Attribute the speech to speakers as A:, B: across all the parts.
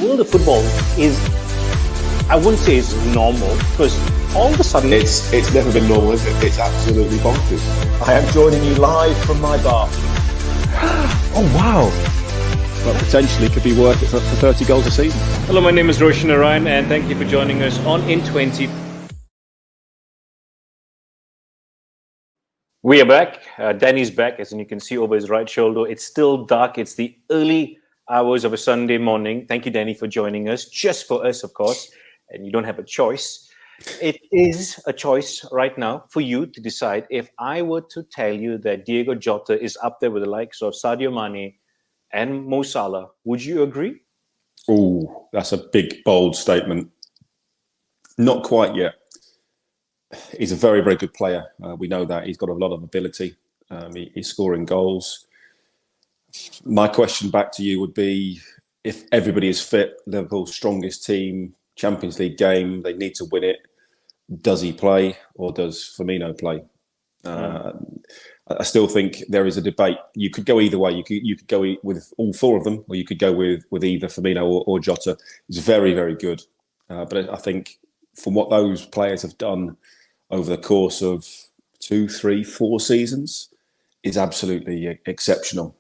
A: world of football is, I wouldn't say it's normal, because all of a sudden...
B: It's never been normal, is it? It's absolutely bonkers.
C: I am joining you live from my bar.
D: Oh, wow. Well, potentially could be worth it for 30 goals a season.
A: Hello, my name is Roshan and thank you for joining us on In 20. We are back. Danny's back, as you can see over his right shoulder. It's still dark. It's the early hours of a Sunday morning. Thank you, Danny, for joining us. Just for us, of course. And you don't have a choice. It is a choice right now for you to decide. If I were to tell you that Diogo Jota is up there with the likes of Sadio Mane and Mo Salah, would you agree?
B: Oh, that's a big, bold statement. Not quite yet. He's a very, very good player. We know that. He's got a lot of ability. He's scoring goals. My question back to you would be, if everybody is fit, Liverpool's strongest team, Champions League game, they need to win it. Does he play or does Firmino play? I still think there is a debate. You could go either way. You could go with all four of them, or you could go with either Firmino or Jota. He's very, very good. But I think from what those players have done over the course of 2, 3, 4 seasons is absolutely exceptional.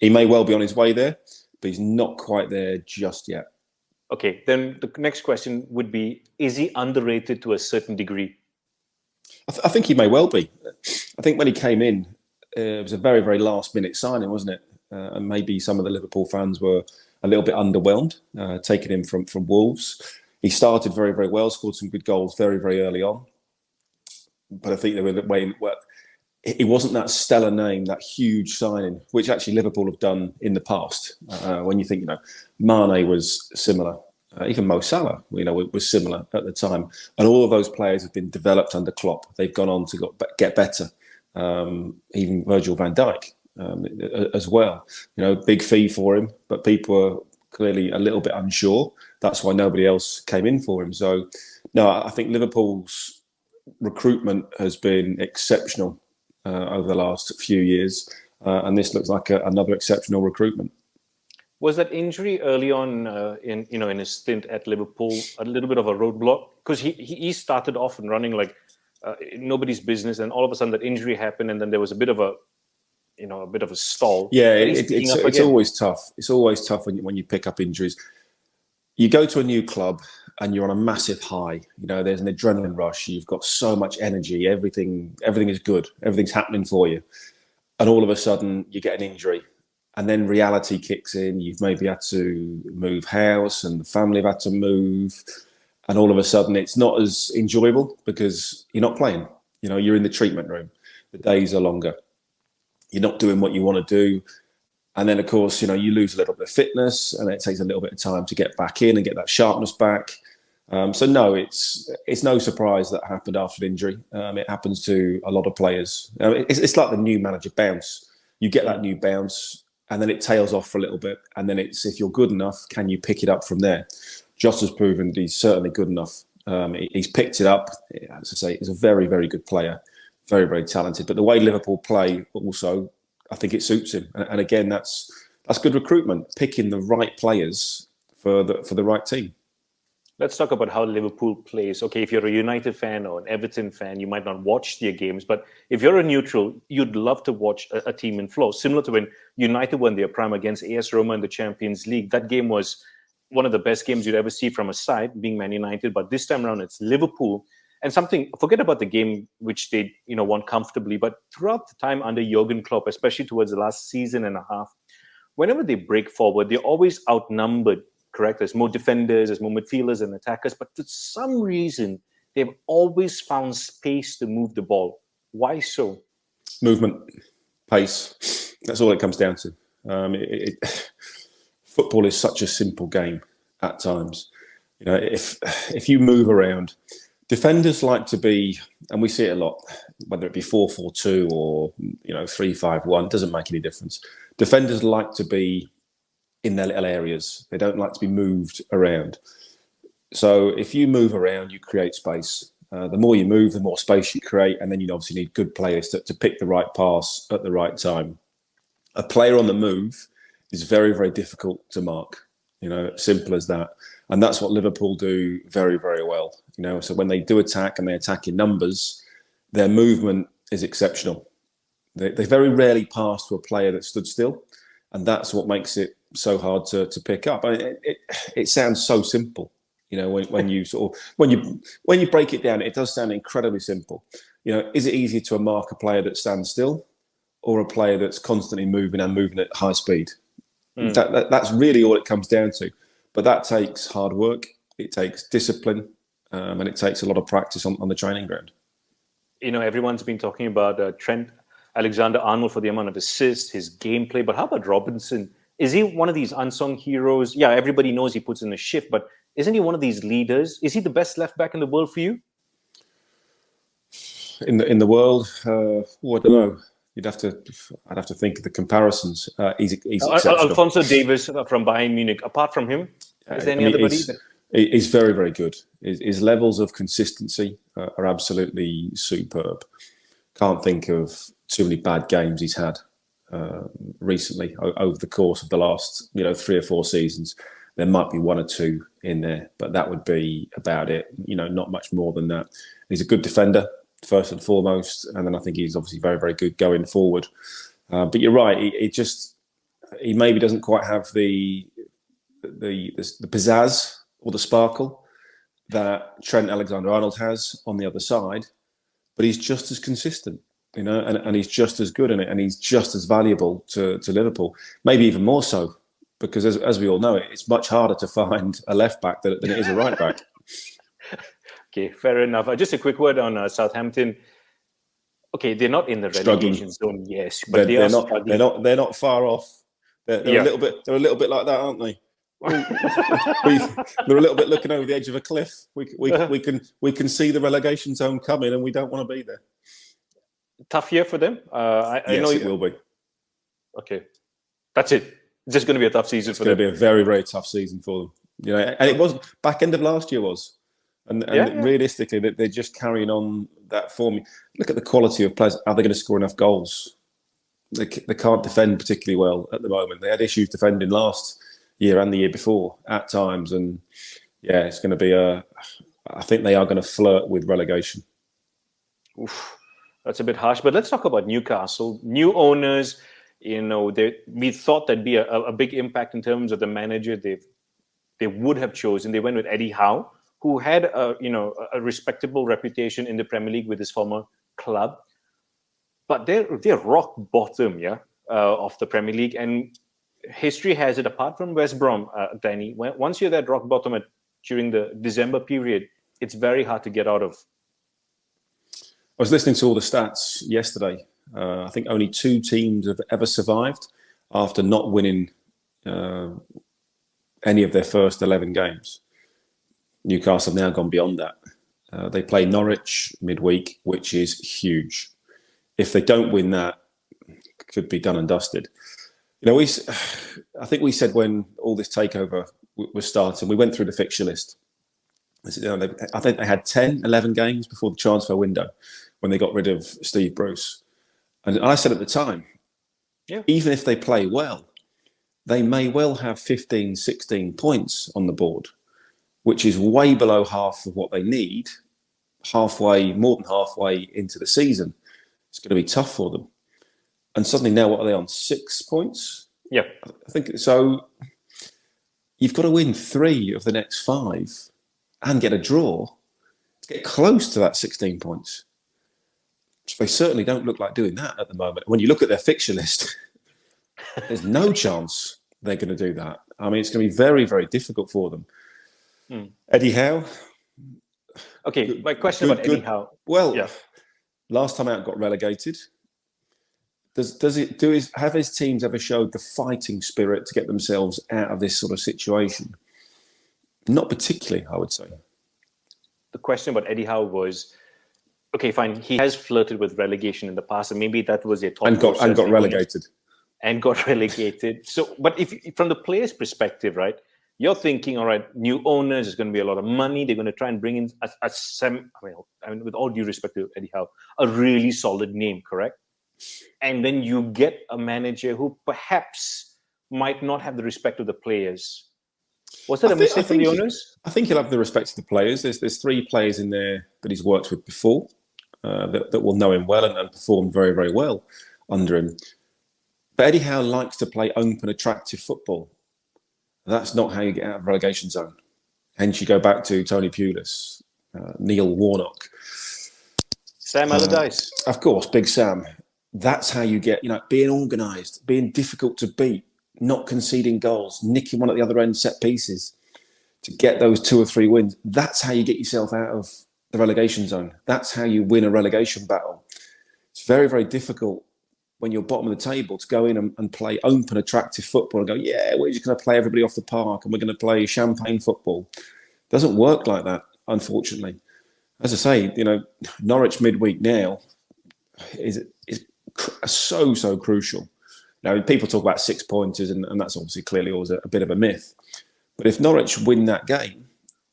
B: He may well be on his way there, but he's not quite there just yet.
A: Okay, then the next question would be, is he underrated to a certain degree?
B: I think he may well be. I think when he came in, it was a very, very last-minute signing, wasn't it? And maybe some of the Liverpool fans were a little bit underwhelmed, taking him from Wolves. He started very, very well, scored some good goals very, very early on. But I think they were waiting. Well, it wasn't that stellar name, that huge signing, which actually Liverpool have done in the past. When you think, Mane was similar, even Mo Salah, was similar at the time, and all of those players have been developed under Klopp. They've gone on to get better. Even Virgil van Dijk as well. Big fee for him, but people were clearly a little bit unsure. That's why nobody else came in for him. So, no, I think Liverpool's recruitment has been exceptional over the last few years, and this looks like another exceptional recruitment.
A: Was that injury early on in his stint at Liverpool a little bit of a roadblock? Because he started off and running like nobody's business, and all of a sudden that injury happened, and then there was a bit of a stall.
B: Yeah, it's always tough. It's always tough when you pick up injuries. You go to a new club and you're on a massive high. There's an adrenaline rush. You've got so much energy. Everything is good. Everything's happening for you. And all of a sudden you get an injury. And then reality kicks in. You've maybe had to move house and the family have had to move. And all of a sudden it's not as enjoyable because you're not playing. You're in the treatment room. The days are longer. You're not doing what you want to do. And then, of course, you lose a little bit of fitness and it takes a little bit of time to get back in and get that sharpness back. So, no, it's no surprise that happened after an injury. It happens to a lot of players. It's like the new manager bounce. You get that new bounce and then it tails off for a little bit. And then it's, if you're good enough, can you pick it up from there? Jota's proven that he's certainly good enough. He's picked it up. As I say, he's a very, very good player. Very, very talented. But the way Liverpool play also, I think it suits him. And again, that's good recruitment, picking the right players for the right team.
A: Let's talk about how Liverpool plays. Okay, if you're a United fan or an Everton fan, you might not watch their games. But if you're a neutral, you'd love to watch a team in flow. Similar to when United won their prime against AS Roma in the Champions League. That game was one of the best games you'd ever see from a side, being Man United. But this time around, it's Liverpool. And forget about the game which they won comfortably, but throughout the time under Jurgen Klopp, especially towards the last season and a half, whenever they break forward, they're always outnumbered, correct? There's more defenders, there's more midfielders and attackers, but for some reason, they've always found space to move the ball. Why so?
B: Movement, pace, that's all it comes down to. Football is such a simple game at times. If you move around, defenders like to be, and we see it a lot, whether it be 4-4-2 or 3-5-1, doesn't make any difference. Defenders like to be in their little areas. They don't like to be moved around. So if you move around, you create space. The more you move, the more space you create, and then you obviously need good players to pick the right pass at the right time. A player on the move is very, very difficult to mark. simple as that. And that's what Liverpool do very, very well. So when they do attack and they attack in numbers, their movement is exceptional. They very rarely pass to a player that stood still, and that's what makes it so hard to pick up. It sounds so simple, when you break it down, it does sound incredibly simple. Is it easier to mark a player that stands still, or a player that's constantly moving at high speed? That's really all it comes down to. But that takes hard work, it takes discipline, and it takes a lot of practice on the training ground.
A: Everyone's been talking about Trent Alexander-Arnold for the amount of assists, his gameplay, but how about Robinson? Is he one of these unsung heroes? Yeah, everybody knows he puts in a shift, but isn't he one of these leaders? Is he the best left back in the world for you?
B: In the world, I don't know. I'd have to think of the comparisons. He's exceptional.
A: Alphonso Davies from Bayern Munich. Apart from him, is there anybody?
B: He's very, very good. His levels of consistency are absolutely superb. Can't think of too many bad games he's had recently over the course of the last 3 or 4 seasons. There might be 1 or 2 in there, but that would be about it. Not much more than that. He's a good defender, first and foremost, and then I think he's obviously very, very good going forward. But you're right. He maybe doesn't quite have the pizzazz or the sparkle that Trent Alexander-Arnold has on the other side, but he's just as consistent, and he's just as good in it, and he's just as valuable to Liverpool, maybe even more so, because as we all know, it's much harder to find a left back than it is a right back.
A: Okay, fair enough. Just a quick word on Southampton. Okay, they're not in the relegation zone, yes, but they're
B: not far off. They're a little bit. They're a little bit like that, aren't they? They're a little bit looking over the edge of a cliff. We can see the relegation zone coming, and we don't want to be there.
A: Tough year for them. I know
B: it will be.
A: Okay, that's it. It's just going to be a tough season for them.
B: It's going to be a very, very tough season for them. And it was back end of last year and realistically, they're just carrying on that form. Look at the quality of players. Are they going to score enough goals? They can't defend particularly well at the moment. They had issues defending last year and the year before at times, and it's going to be I think they are going to flirt with relegation.
A: Oof, that's a bit harsh, but let's talk about Newcastle. New owners, we thought there'd be a big impact in terms of the manager they would have chosen. They went with Eddie Howe, who had a respectable reputation in the Premier League with his former club, but they're rock bottom, of the Premier League. And history has it, apart from West Brom, Danny, once you're at rock bottom during the December period, it's very hard to get out of.
B: I was listening to all the stats yesterday. I think only 2 teams have ever survived after not winning any of their first 11 games. Newcastle have now gone beyond that. They play Norwich midweek, which is huge. If they don't win that, it could be done and dusted. I think we said when all this takeover was starting, we went through the fixture list. I think they had 10, 11 games before the transfer window when they got rid of Steve Bruce. And I said at the time, even if they play well, they may well have 15, 16 points on the board, which is way below half of what they need, more than halfway into the season. It's going to be tough for them. And suddenly now, what are they on? 6 points?
A: Yeah.
B: I think so. You've got to win 3 of the next 5 and get a draw to get close to that 16 points. So they certainly don't look like doing that at the moment. When you look at their fixture list, there's no chance they're going to do that. I mean, it's going to be very, very difficult for them. Eddie Howe.
A: Okay, my question about Eddie Howe.
B: Well, last time out got relegated. Have his teams ever showed the fighting spirit to get themselves out of this sort of situation? Not particularly, I would say.
A: The question about Eddie Howe was, okay, fine, he has flirted with relegation in the past, and maybe that was a top
B: and got relegated.
A: And got relegated. So, but if from the player's perspective, right, you're thinking, all right, new owners, there's going to be a lot of money. They're going to try and bring in with all due respect to Eddie Howe, a really solid name, correct? And then you get a manager who perhaps might not have the respect of the players. Was that a mistake from the owners?
B: I think he'll have the respect of the players. There's 3 players in there that he's worked with before that will know him well and perform very, very well under him. But Eddie Howe likes to play open, attractive football. That's not how you get out of relegation zone. Hence, you go back to Tony Pulis, Neil Warnock,
A: Sam Allardyce.
B: of course, Big Sam. That's how you get, being organised, being difficult to beat, not conceding goals, nicking one at the other end, set pieces to get those 2 or 3 wins. That's how you get yourself out of the relegation zone. That's how you win a relegation battle. It's very, very difficult when you're bottom of the table to go in and play open, attractive football and go, yeah, we're just going to play everybody off the park and we're going to play champagne football. It doesn't work like that, unfortunately. As I say, Norwich midweek now is so crucial. Now, people talk about 6 pointers, and that's obviously clearly always a bit of a myth. But if Norwich win that game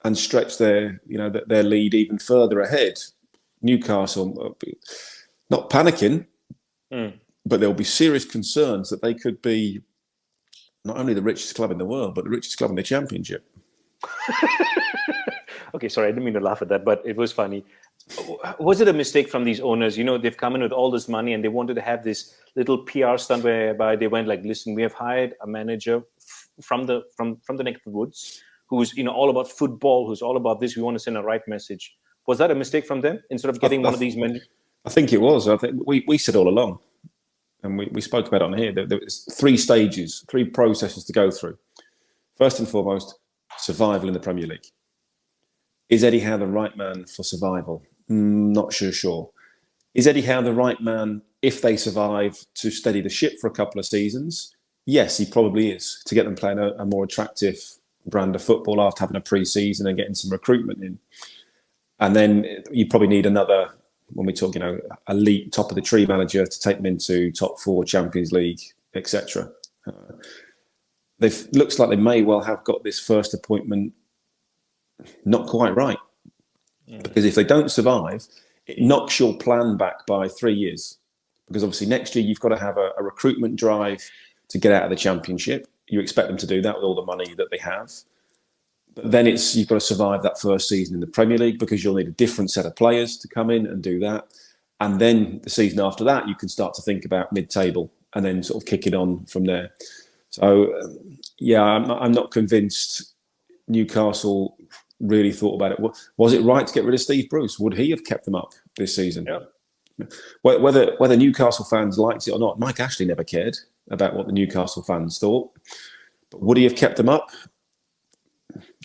B: and stretch their lead even further ahead, Newcastle not panicking, but there'll be serious concerns that they could be not only the richest club in the world, but the richest club in the Championship.
A: Okay, sorry, I didn't mean to laugh at that, but it was funny. Was it a mistake from these owners? They've come in with all this money and they wanted to have this little PR stunt whereby they went like, listen, we have hired a manager from the neck of the woods who's all about football, who's all about this. We want to send a right message. Was that a mistake from them instead of getting one of these men?
B: I think it was. I think we said all along, and we spoke about it on here, that there was 3 stages, 3 processes to go through. First and foremost, survival in the Premier League. Is Eddie Howe the right man for survival? Not sure. Is Eddie Howe the right man, if they survive, to steady the ship for a couple of seasons? Yes, he probably is, to get them playing a more attractive brand of football after having a pre-season and getting some recruitment in. And then you probably need another, when we talk, elite top of the tree manager to take them into top 4 Champions League, etc. Looks like they may well have got this first appointment not quite right. Because if they don't survive, it knocks your plan back by 3 years. Because obviously next year you've got to have a recruitment drive to get out of the Championship. You expect them to do that with all the money that they have. But then you've got to survive that first season in the Premier League because you'll need a different set of players to come in and do that. And then the season after that, you can start to think about mid-table and then sort of kick it on from there. So, I'm not convinced Newcastle really thought about it. Was it right to get rid of Steve Bruce? Would he have kept them up this season? Yeah. Whether Newcastle fans liked it or not, Mike Ashley never cared about what the Newcastle fans thought. But would he have kept them up?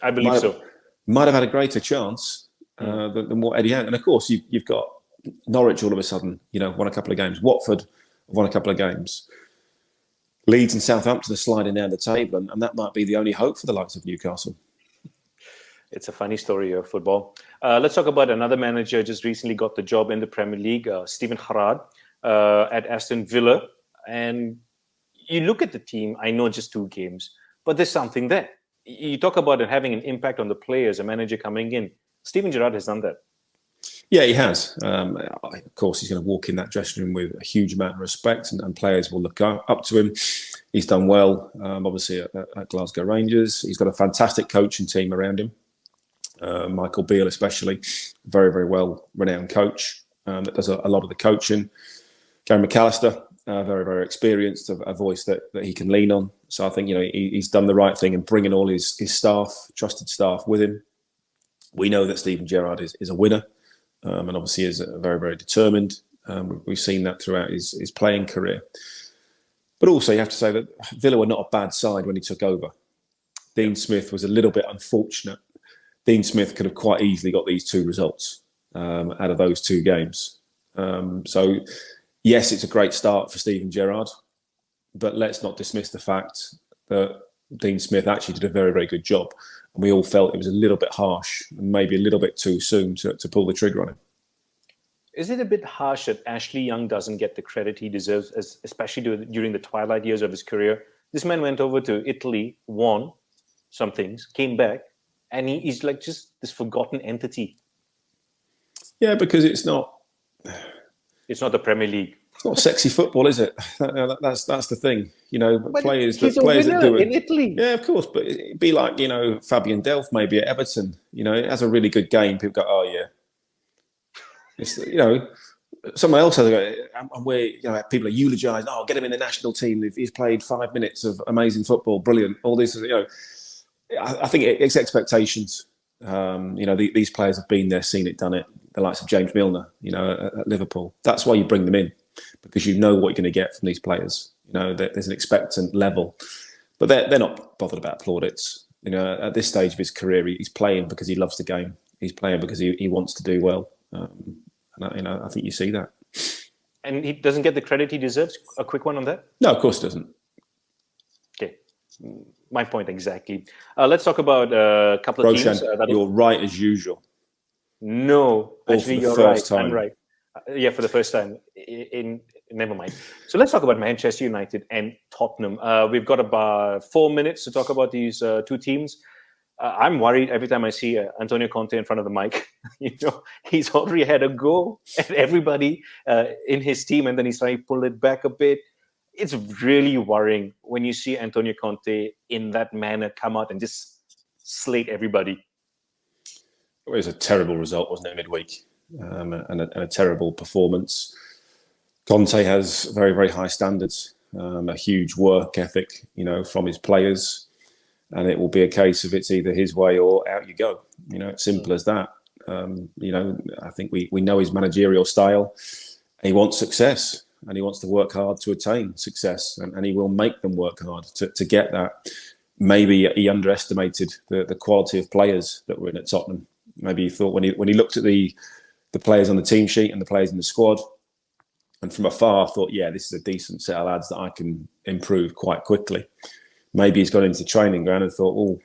A: I believe so.
B: Might have had a greater chance than what Eddie had. And of course, you've got Norwich all of a sudden, won a couple of games. Watford won a couple of games. Leeds and Southampton are sliding down the table, and that might be the only hope for the likes of Newcastle.
A: It's a funny story of football. Let's talk about another manager just recently got the job in the Premier League, Stephen Harad at Aston Villa. And you look at the team, I know just 2 games, but there's something there. You talk about it having an impact on the players, a manager coming in. Steven Gerrard has done that.
B: Yeah, he has. Of course, he's going to walk in that dressing room with a huge amount of respect and players will look up to him. He's done well, obviously, at Glasgow Rangers. He's got a fantastic coaching team around him. Michael Beale especially, very, very well-renowned coach that does a lot of the coaching. Gary McAllister, very, very experienced, a voice that he can lean on. So I think, he's done the right thing in bringing all his staff, trusted staff with him. We know that Steven Gerrard is a winner and obviously is very, very determined. We've seen that throughout his playing career. But also you have to say that Villa were not a bad side when he took over. Dean Smith was a little bit unfortunate. Dean Smith could have quite easily got these 2 results out of those 2 games. So, yes, it's a great start for Steven Gerrard, but let's not dismiss the fact that Dean Smith actually did a very, very good job. And we all felt it was a little bit harsh and maybe a little bit too soon to pull the trigger on him.
A: Is it a bit harsh that Ashley Young doesn't get the credit he deserves, especially during the twilight years of his career? This man went over to Italy, won some things, came back, and he's like just this forgotten entity.
B: Yeah, because it's not
A: the Premier League.
B: It's not sexy football, is it? That's the thing. You know,
A: But
B: players
A: he's
B: that
A: a
B: players that
A: winner
B: do it
A: in Italy.
B: Yeah, of course, but it'd be like, you know, Fabian Delph maybe at Everton. You know, it has a really good game. People go, oh yeah. It's, you know, someone else has and where, you know, people are eulogising, oh, get him in the national team. If he's played 5 minutes of amazing football, brilliant. All this, you know, I think it's expectations. You know, these players have been there, seen it, done it. The likes of James Milner, you know, at Liverpool. That's why you bring them in, because you know what you're going to get from these players. You know, there's an expectant level, but they're not bothered about plaudits. You know, at this stage of his career, he's playing because he loves the game. He's playing because he wants to do well. And you know, I think you see that.
A: And he doesn't get the credit he deserves. A quick one on that.
B: No, of course he doesn't.
A: Okay, my point exactly. Let's talk about a couple of
B: Roshan,
A: teams.
B: you're right as usual.
A: No, actually, you're right.
B: Time.
A: I'm right. Yeah, for the first time. Never mind. So let's talk about Manchester United and Tottenham. We've got about 4 minutes to talk about these two teams. I'm worried every time I see Antonio Conte in front of the mic. You know, he's already had a go at everybody in his team, and then he's trying to pull it back a bit. It's really worrying when you see Antonio Conte in that manner come out and just slate everybody.
B: It was a terrible result, wasn't it, midweek? And a terrible performance. Conte has very, very high standards, a huge work ethic, you know, from his players. And it will be a case of it's either his way or out you go. You know, it's simple as that. You know, I think we know his managerial style. He wants success and he wants to work hard to attain success. And he will make them work hard to get that. Maybe he underestimated the quality of players that were in at Tottenham. Maybe he thought when he looked at the players on the team sheet and the players in the squad, and from afar thought, yeah, this is a decent set of lads that I can improve quite quickly. Maybe he's gone into the training ground and thought, oh,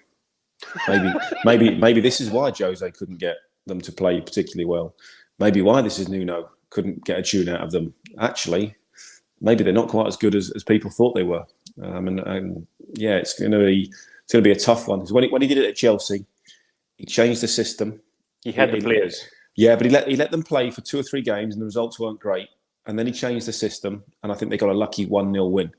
B: maybe this is why Jose couldn't get them to play particularly well. Maybe why this is Nuno couldn't get a tune out of them. Actually, maybe they're not quite as good as people thought they were. And yeah, it's going to be a tough one. Because when he did it at Chelsea, he changed the system.
A: He had the players.
B: Yeah, but he let them play for 2 or 3 games and the results weren't great. And then he changed the system, and I think they got a lucky 1-0 win.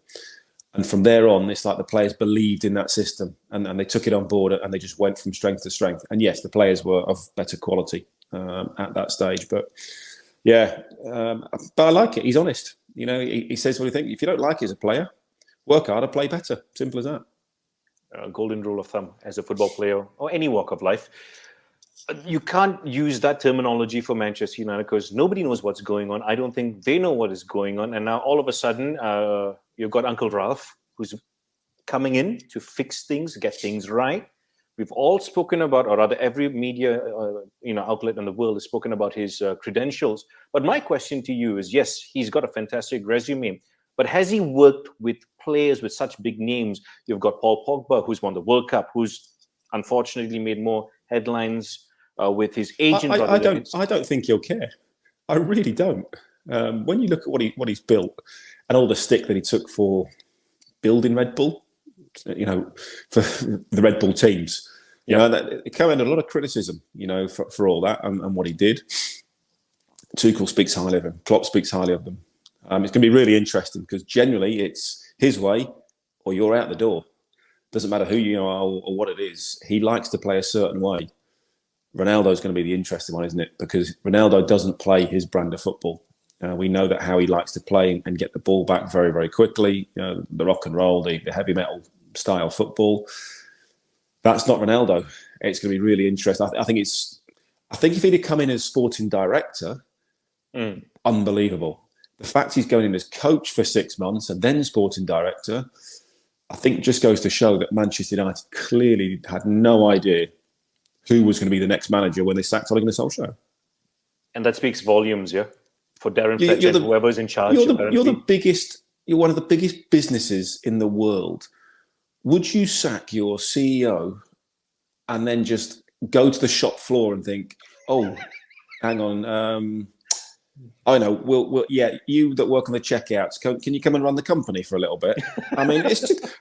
B: And from there on, it's like the players believed in that system, and they took it on board, and they just went from strength to strength. And yes, the players were of better quality at that stage. But yeah, but I like it. He's honest. You know, he says what he thinks. If you don't like it as a player, work harder, play better. Simple as that.
A: Golden rule of thumb as a football player or any walk of life. You can't use that terminology for Manchester United because nobody knows what's going on. I don't think they know what is going on. And now all of a sudden, you've got Uncle Ralph, who's coming in to fix things, get things right. We've all spoken about, or rather every media outlet in the world has spoken about his credentials. But my question to you is, yes, he's got a fantastic resume. But has he worked with players with such big names? You've got Paul Pogba, who's won the World Cup, who's unfortunately made more headlines with his agent.
B: I don't think he'll care. I really don't. When you look at what he's built and all the stick that he took for building Red Bull, you know, for the Red Bull teams, you know, that it came under a lot of criticism, you know, for all that and what he did. Tuchel speaks highly of him. Klopp speaks highly of them. It's going to be really interesting because generally it's his way or you're out the door. Doesn't matter who you are or what it is. He likes to play a certain way. Ronaldo's going to be the interesting one, isn't it? Because Ronaldo doesn't play his brand of football. We know that how he likes to play and get the ball back very, very quickly. You know, the rock and roll, the heavy metal style football. That's not Ronaldo. It's going to be really interesting. I think if he'd have come in as sporting director, unbelievable. The fact he's going in as coach for 6 months and then sporting director, I think just goes to show that Manchester United clearly had no idea who was going to be the next manager when they sacked Ole Gunnar Solskjaer.
A: And that speaks volumes, yeah, for Darren Fletcher and whoever's in charge.
B: You're one of the biggest businesses in the world. Would you sack your CEO and then just go to the shop floor and think, oh, hang on, I know. You that work on the checkouts, can you come and run the company for a little bit? I mean,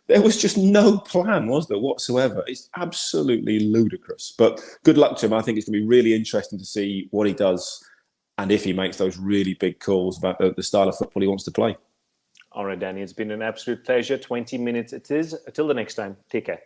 B: there was just no plan, was there, whatsoever? It's absolutely ludicrous. But good luck to him. I think it's going to be really interesting to see what he does and if he makes those really big calls about the style of football he wants to play.
A: All right, Danny, it's been an absolute pleasure. 20 minutes it is. Until the next time, take care.